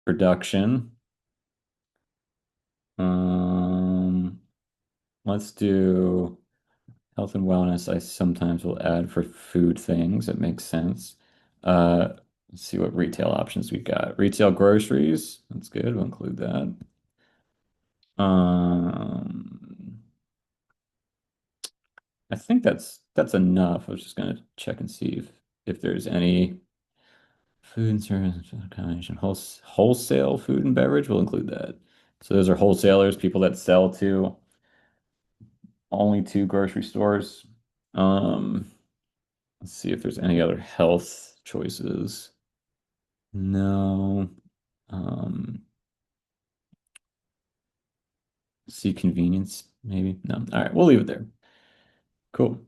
Production. Um, let's do health and wellness. I sometimes will add for food things. It makes sense. Uh, let's see what retail options we've got. Retail groceries. That's good. We'll include that. Um, I think that's enough. I was just gonna check and see if there's any food and service combination. Wholesale food and beverage. We'll include that. So those are wholesalers, people that sell to only to grocery stores. Um, let's see if there's any other health choices. No. Um, see convenience, maybe. No. All right, we'll leave it there. Cool.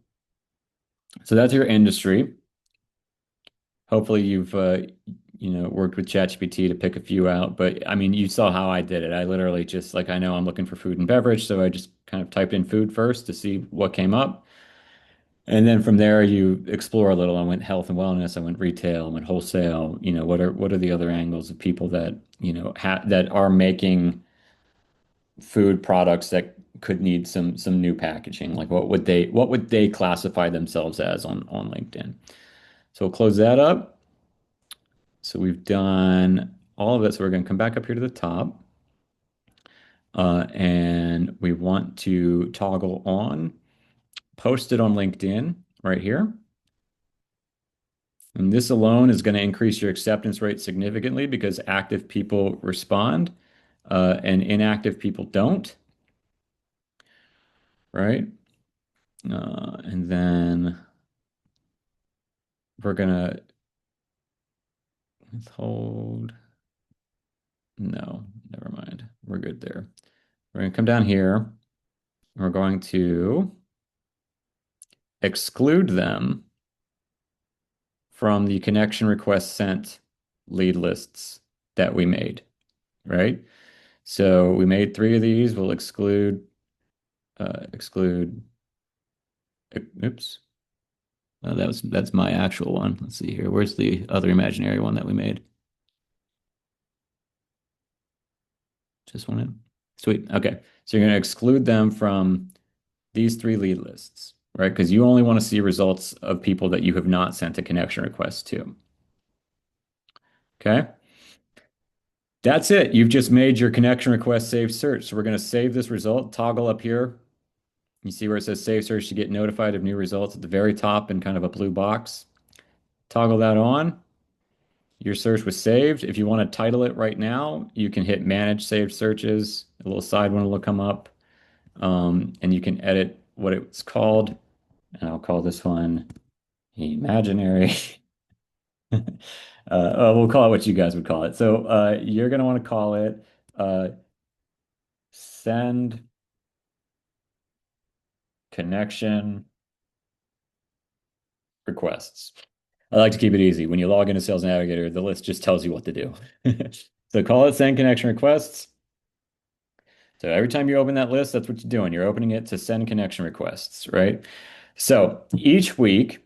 So that's your industry. Hopefully you've worked with ChatGPT to pick a few out, but I mean, you saw how I did it. I literally just like I know I'm looking for food and beverage, so I just kind of typed in food first to see what came up. And then from there you explore a little. I went health and wellness, I went retail, I went wholesale. What are the other angles of people that, ha that are making food products that could need some new packaging? Like what would they classify themselves as on LinkedIn? So we'll close that up. So we've done all of it. So we're going to come back up here to the top. And we want to toggle on, post it on LinkedIn right here. And this alone is going to increase your acceptance rate significantly because active people respond, and inactive people don't, right? And then we're going to withhold. No, never mind. We're good there. We're going to come down here. And we're going to exclude them from the connection request sent lead lists that we made, right? So we made three of these. We'll exclude. Oops. That's my actual one. Let's see here. Where's the other imaginary one that we made? Just one in. Sweet. Okay. So you're going to exclude them from these three lead lists, right? Because you only want to see results of people that you have not sent a connection request to. Okay. That's it. You've just made your connection request save search. So we're going to save this result, toggle up here. You see where it says save search to get notified of new results at the very top in kind of a blue box. Toggle that on. Your search was saved. If you want to title it right now, you can hit manage saved searches. A little side one will come up, and you can edit what it's called. And I'll call this one imaginary. We'll call it what you guys would call it. So you're going to want to call it uh, send connection requests. I like to keep it easy. When you log into Sales Navigator, the list just tells you what to do. So call it send connection requests. So every time you open that list, that's what you're doing. You're opening it to send connection requests, right? So each week,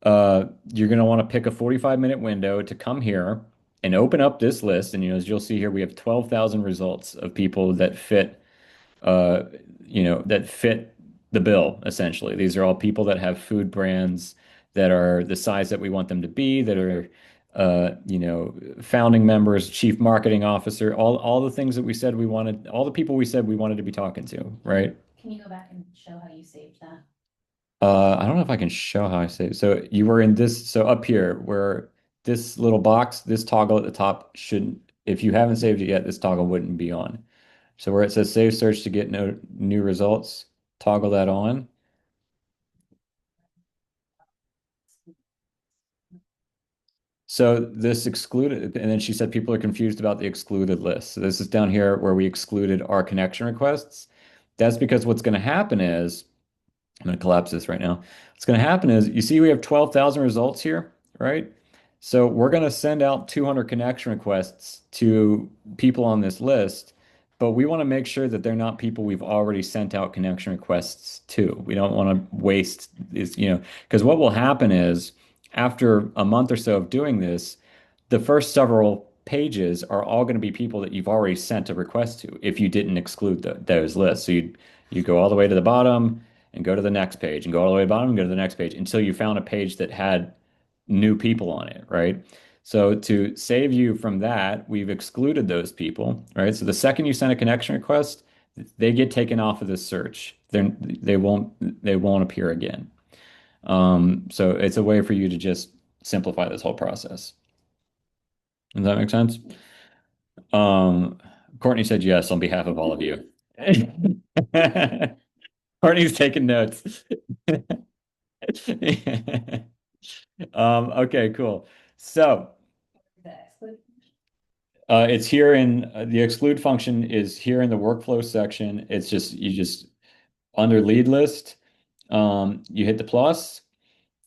you're going to want to pick a 45-minute window to come here and open up this list. And as you'll see here, we have 12,000 results of people that fit uh, that fit the bill, essentially. These are all people that have food brands that are the size that we want them to be, that are, founding members, chief marketing officer, all the things that we said we wanted, all the people we said we wanted to be talking to, right? Can you go back and show how you saved that? I don't know if I can show how I say. So you were in this, so up here where this little box, this toggle at the top should, if you haven't saved it yet, this toggle wouldn't be on. So where it says save search to get no new results, toggle that on. So this excluded, and then she said people are confused about the excluded list. So this is down here where we excluded our connection requests. That's because what's going to happen is, I'm going to collapse this right now. What's going to happen is, you see we have 12,000 results here, right? So we're going to send out 200 connection requests to people on this list, but we want to make sure that they're not people we've already sent out connection requests to. We don't want to waste this, because what will happen is after a month or so of doing this, the first several pages are all going to be people that you've already sent a request to if you didn't exclude those lists. So you go all the way to the bottom and go to the next page and go all the way to the bottom and go to the next page until you found a page that had new people on it, right? So to save you from that, we've excluded those people, right? So the second you send a connection request, they get taken off of this search. They won't appear again. So it's a way for you to just simplify this whole process. Does that make sense? Um, Courtney said yes on behalf of all of you. Courtney's taking notes. Okay, cool. So The exclude. it's here in the exclude function is here in the workflow section. It's just you just under lead list, you hit the plus,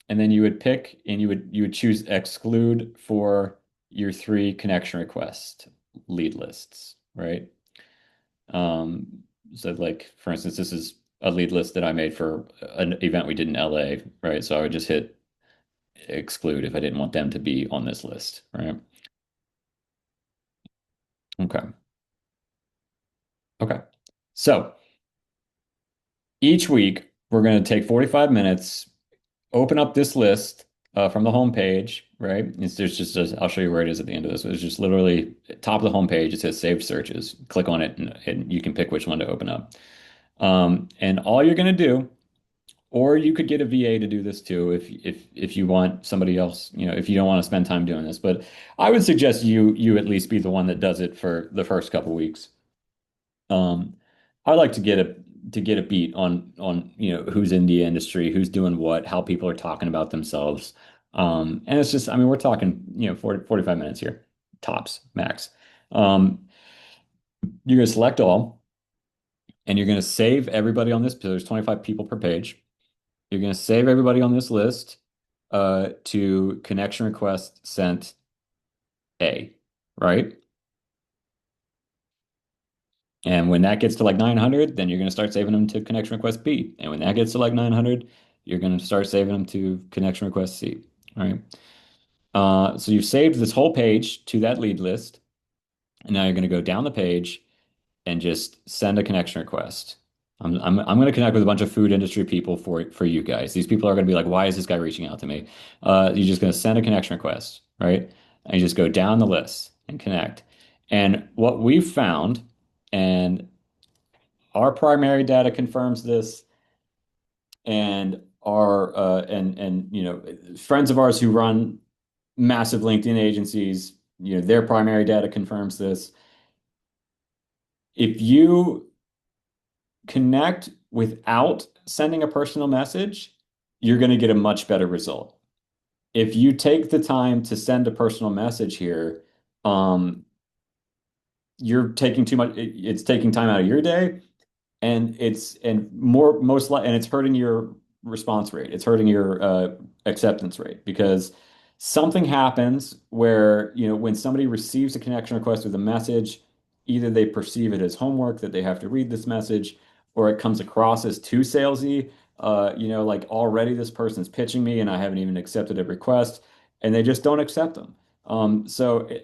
and then you would pick and you would choose exclude for your three connection request lead lists, right? Um, so like for instance, this is a lead list that I made for an event we did in LA, right? So I would just hit exclude if I didn't want them to be on this list, right? Okay. Okay. So each week we're going to take 45 minutes, open up this list from the home page, right? There's just I'll show you where it is at the end of this. It's just literally top of the home page. It says saved searches. Click on it and you can pick which one to open up. And all you're going to do, or you could get a VA to do this too if you want somebody else, if you don't want to spend time doing this. But I would suggest you at least be the one that does it for the first couple weeks. Um, I like to get a beat on who's in the industry, who's doing what, how people are talking about themselves. And it's just, I mean, we're talking, 45 minutes here, tops, max. You're going to select all, and you're going to save everybody on this. So there's 25 people per page. You're going to save everybody on this list to connection request sent A, right? And when that gets to like 900, then you're going to start saving them to connection request B. And when that gets to like 900, you're going to start saving them to connection request C. All right. So you've saved this whole page to that lead list. And now you're going to go down the page and just send a connection request. I'm going to connect with a bunch of food industry people for you guys. These people are going to be like, why is this guy reaching out to me? You're just going to send a connection request, right? And you just go down the list and connect. And what we've found, and our primary data confirms this, and our and friends of ours who run massive LinkedIn agencies, their primary data confirms this. If you connect without sending a personal message, you're going to get a much better result. If you take the time to send a personal message here, um, you're taking too much, it's taking time out of your day, and it's hurting your response rate. It's hurting your acceptance rate because something happens where, when somebody receives a connection request with a message, either they perceive it as homework that they have to read this message, or it comes across as too salesy. Like already this person's pitching me and I haven't even accepted a request, and they just don't accept them.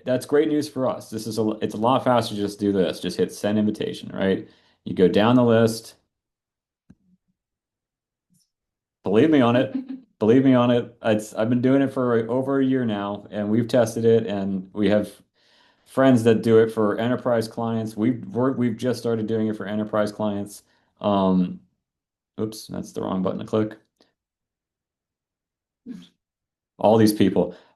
That's great news for us. It's a lot faster to just do this. Just hit send invitation, right? You go down the list. Believe me on it. Believe me on it. I've been doing it for over a year now, and we've tested it, and we have friends that do it for enterprise clients. We've just started doing it for enterprise clients. Um, Oops, that's the wrong button to click.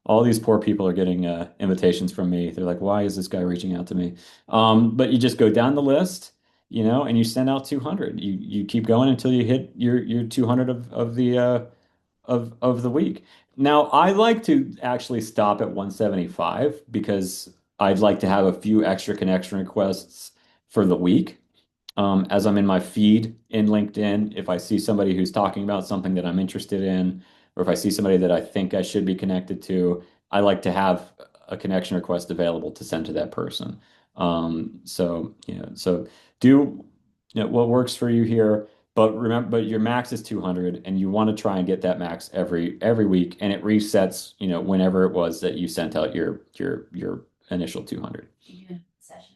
All these poor people are getting invitations from me. They're like, why is this guy reaching out to me? But you just go down the list, and you send out 200. You keep going until you hit your 200 of the week. Now, I like to actually stop at 175 because I'd like to have a few extra connection requests for the week. As I'm in my feed in LinkedIn, if I see somebody who's talking about something that I'm interested in, or if I see somebody that I think I should be connected to, I like to have a connection request available to send to that person. So do what works for you here, but remember, but your max is 200, and you want to try and get that max every week, and it resets, whenever it was that you sent out your initial 200. You do it in session.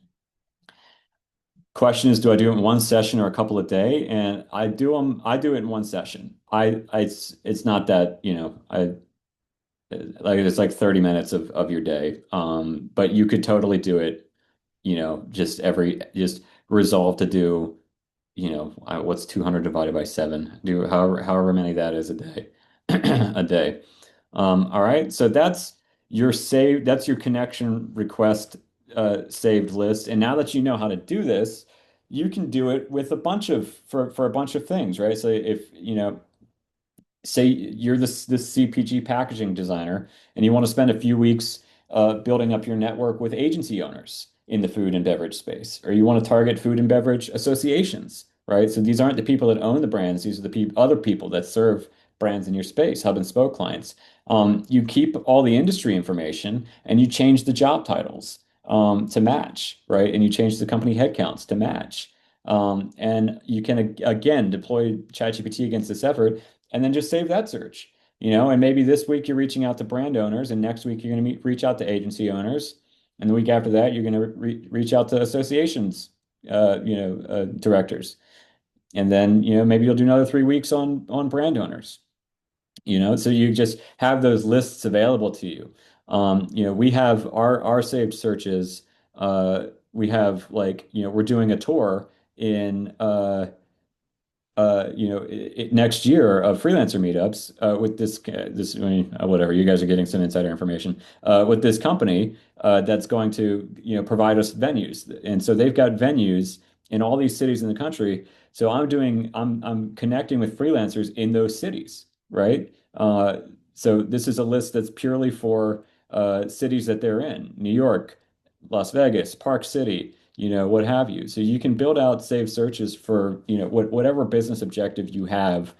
Question is, do I do it in one session or a couple a day? And I do it in one session. It's not that, like it's like 30 minutes of your day. But you could totally do it, just resolve to do, what's 200 divided by 7? Do however many that is a day, a day. All right. So that's your connection request saved list. And now that you know how to do this, you can do it with for a bunch of things, right? So if, say you're this CPG packaging designer and you want to spend a few weeks building up your network with agency owners in the food and beverage space, or you want to target food and beverage associations, right? So these aren't the people that own the brands; these are the other people that serve brands in your space, hub and spoke clients. You keep all the industry information and you change the job titles to match, right? And you change the company headcounts to match. And you can again deploy ChatGPT against this effort and then just save that search. And maybe this week you're reaching out to brand owners, and next week you're going to reach out to agency owners, and the week after that you're going to reach out to associations, directors, and then maybe you'll do another 3 weeks on brand owners. So you just have those lists available to you. We have our saved searches. We have like we're doing a tour in next year of freelancer meetups with I mean, whatever, you guys are getting some insider information with this company that's going to provide us venues, and so they've got venues in all these cities in the country. So I'm connecting with freelancers in those cities, right? So this is a list that's purely for cities that they're in: New York, Las Vegas, Park City, what have you. So you can build out saved searches for, whatever business objective you have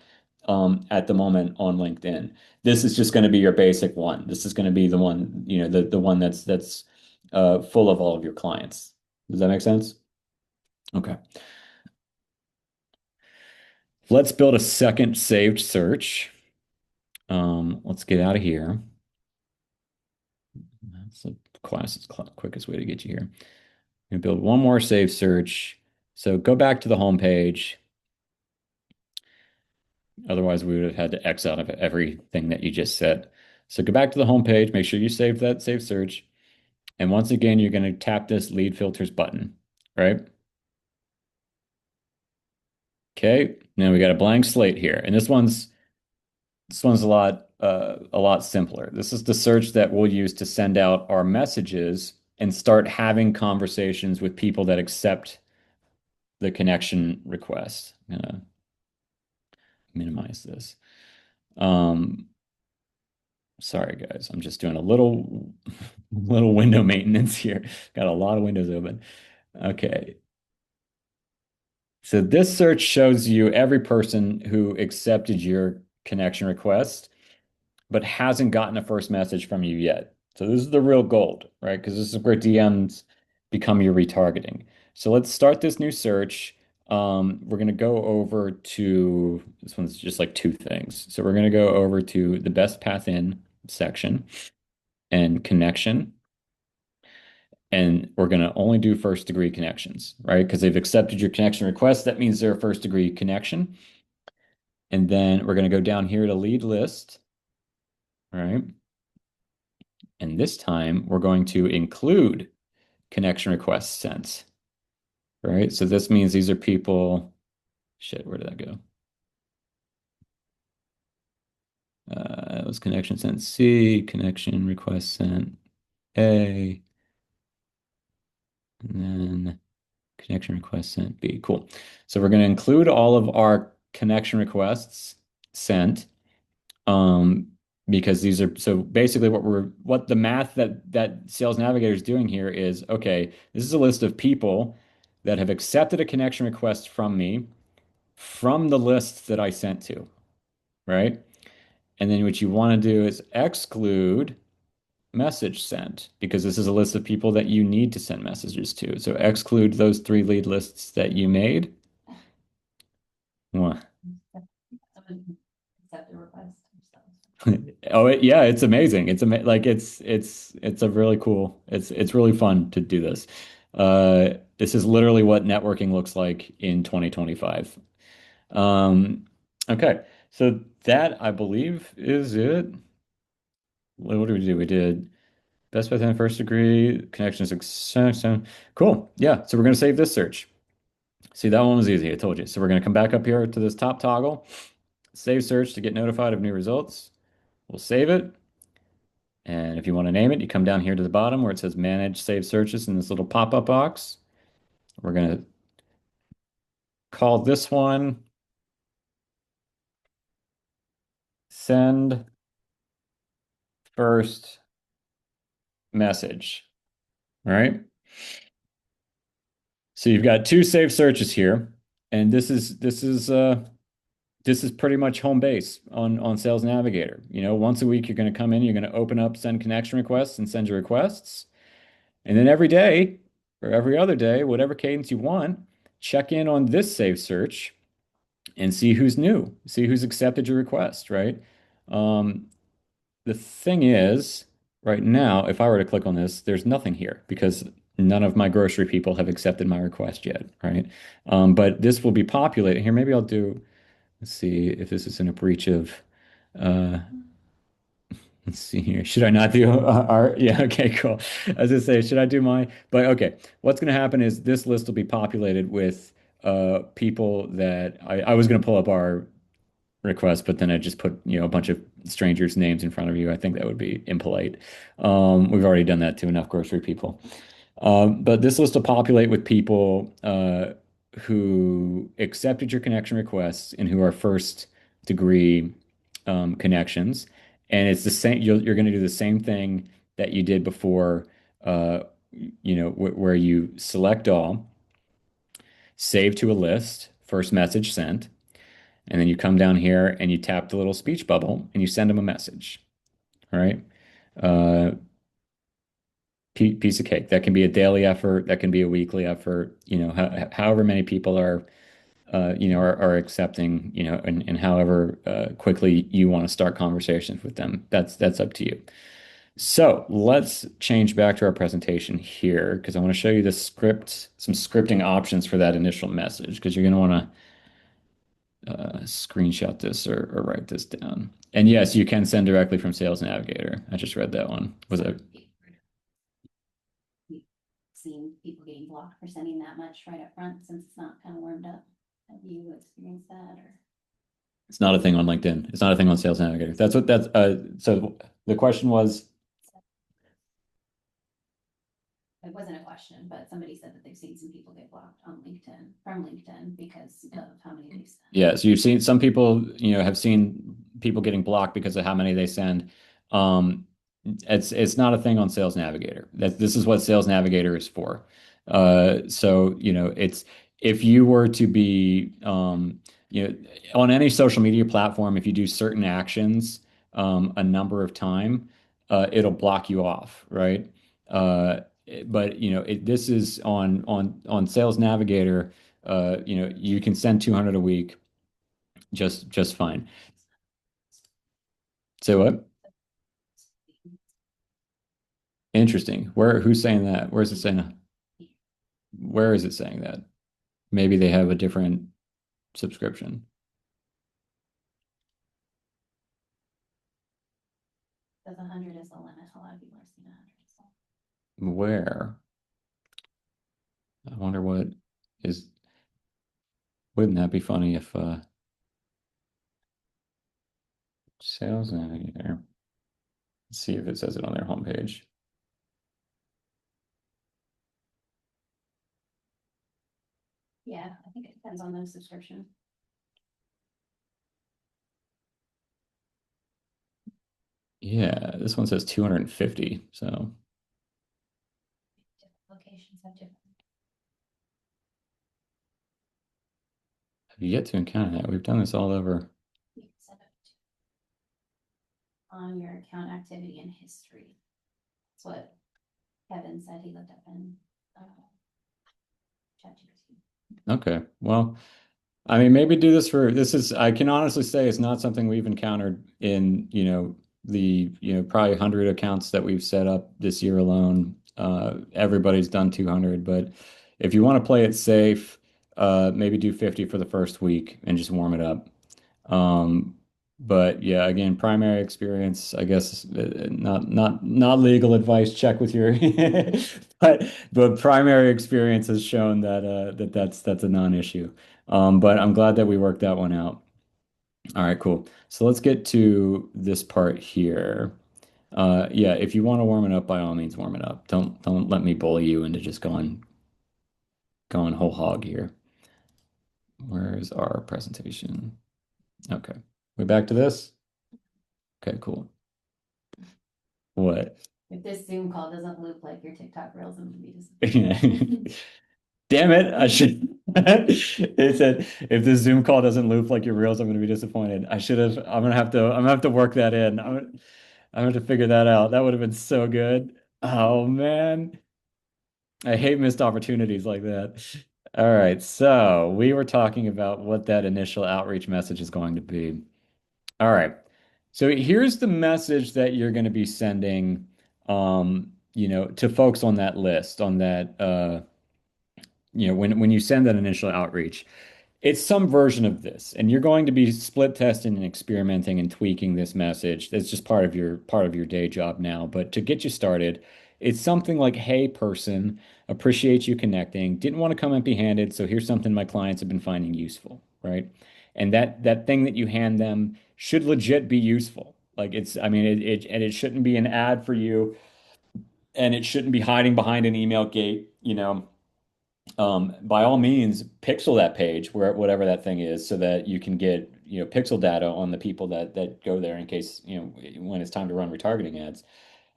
at the moment on LinkedIn. This is just going to be your basic one. This is going to be the one, the one that's full of all of your clients. Does that make sense? Okay. Let's build a second saved search. Let's get out of here. That's the quickest way to get you here. I'm going to build one more saved search. So go back to the home page. Otherwise, we would have had to X out of everything that you just said. So go back to the home page, make sure you save that save search. And once again, you're going to tap this lead filters button, right? Okay. Now we got a blank slate here. And this one's a lot simpler. This is the search that we'll use to send out our messages and start having conversations with people that accept the connection request. I'm gonna minimize this. Um, Sorry, guys. I'm just doing a little window maintenance here. Got a lot of windows open. Okay. So this search shows you every person who accepted your connection request, but hasn't gotten a first message from you yet. So this is the real gold, right? Because this is where DMs become your retargeting. So let's start this new search. We're going to go over to this one's just like two things. So we're going to go over to the best path in section and connection. And we're going to only do first degree connections, right? Because they've accepted your connection request. That means they're a first degree connection. And then we're going to go down here to lead list, right? And this time we're going to include connection requests sent, right? So this means these are people, shit, where did that go? It was connection sent C, connection request sent A, and then connection request sent B. Cool. So we're going to include all of our connection requests sent, um, because these are so basically what the math that Sales Navigator is doing here is, okay, this is a list of people that have accepted a connection request from me from the list that I sent to, right? And then what you want to do is exclude message sent because this is a list of people that you need to send messages to. So exclude those 3 lead lists that you made. What? Someone accept the request themselves. Oh, yeah, it's amazing. It's ama like it's a really cool. It's really fun to do this. This is literally what networking looks like in 2025. Um, okay, so that I believe is it. What did we do? We did best within first degree connection success. Cool. Yeah. So we're gonna save this search. See, that one was easy. I told you. So we're gonna come back up here to this top toggle, save search to get notified of new results. We'll save it. And if you want to name it, you come down here to the bottom where it says manage save searches in this little pop-up box. We're going to call this one send first message. All right. So you've got two saved searches here, and this is pretty much home base on Sales Navigator. You know, once a week you're going to come in, you're going to open up send connection requests and send your requests. And then every day or every other day, whatever cadence you want, check in on this saved search and see who's new, see who's accepted your request, right? Um, the thing is, right now, if I were to click on this, there's nothing here because none of my grocery people have accepted my request yet, right? But this will be populated here. Maybe I'll do, let's see if this is in a breach of, uh, let's see here. Should I not do art? Yeah, okay, cool. As I say, should I do mine? But okay, what's going to happen is this list will be populated with people that I was going to pull up our request, but then I just put, a bunch of strangers' names in front of you. I think that would be impolite. We've already done that to enough grocery people. But this list will populate with people who accepted your connection requests and who are first degree connections. And it's the same, you're going to do the same thing that you did before, uh, where you select all, save to a list, first message sent. And then you come down here and you tap the little speech bubble and you send them a message. All right. Uh, piece of cake. That can be a daily effort. That can be a weekly effort. However many people are accepting, and however quickly you want to start conversations with them. That's up to you. So let's change back to our presentation here because I want to show you the script, some scripting options for that initial message because you're going to want to screenshot this or write this down. And yes, you can send directly from Sales Navigator. I just read that one. Was it? We've seen people getting blocked for sending that much right up front since it's not kind of warmed up. Have you experienced that or? It's not a thing on LinkedIn. It's not a thing on Sales Navigator. So the question was, It wasn't a question, but somebody said that they've seen some people get blocked on LinkedIn, from LinkedIn because of how many they've sent. yeah, so you've seen some people, have seen people getting blocked because of how many they send. Um, it's not a thing on Sales Navigator. This is what Sales Navigator is for. So it's if you were to be on any social media platform, if you do certain actions a number of time, it'll block you off, right? But this is on Sales Navigator. You can send 200 a week just fine. So what? Interesting. Who's saying that? Where's it saying that? Where is it saying that? Maybe they have a different subscription. Because 100 is the limit. A lot of people are seeing 100. So. Where? I wonder what is, wouldn't that be funny if Sales Navigator, let's see if it says it on their homepage. Yeah, I think it depends on the subscription. Yeah, this one says 250. So Different locations have different. I've yet to encounter that. We've done this all over. You can set it on your account activity and history. That's what Kevin said he looked up in ChatGPT. Okay. Well, I mean, maybe do this for this is I can honestly say it's not something we've encountered in, the, probably 100 accounts that we've set up this year alone. Everybody's done 200, but if you want to play it safe, maybe do 50 for the first week and just warm it up. Um, but yeah, again, primary experience, I guess, not legal advice. Check with your, but primary experience has shown that that's a non-issue. But I'm glad that we worked that one out. All right, cool. So let's get to this part here. Yeah, if you want to warm it up, by all means, warm it up. Don't let me bully you into just going whole hog here. Where's our presentation? Okay, we back to this. Okay, cool. What? If this Zoom call doesn't loop like your TikTok reels, I'm gonna be disappointed. Damn it, I should. It said if this Zoom call doesn't loop like your reels, I'm gonna be disappointed. I should have. I'm gonna have to work that in. I'm gonna have to figure that out. That would have been so good. Oh man. I hate missed opportunities like that. All right, so we were talking about what that initial outreach message is going to be. All right. So here's the message that you're going to be sending, to folks on that list, on that, when you send that initial outreach. It's some version of this, and you're going to be split testing and experimenting and tweaking this message. That's just part of your day job now. But to get you started, it's something like, "Hey, person, appreciate you connecting. Didn't want to come empty-handed, so here's something my clients have been finding useful," right? And that thing that you hand them should legit be useful. Like I mean, and it shouldn't be an ad for you, and it shouldn't be hiding behind an email gate. By all means, pixel that page where whatever that thing is, so that you can get pixel data on the people that go there in case when it's time to run retargeting ads.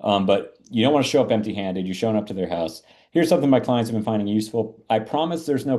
But you don't want to show up empty-handed. You're showing up to their house. Here's something my clients have been finding useful. I promise there's no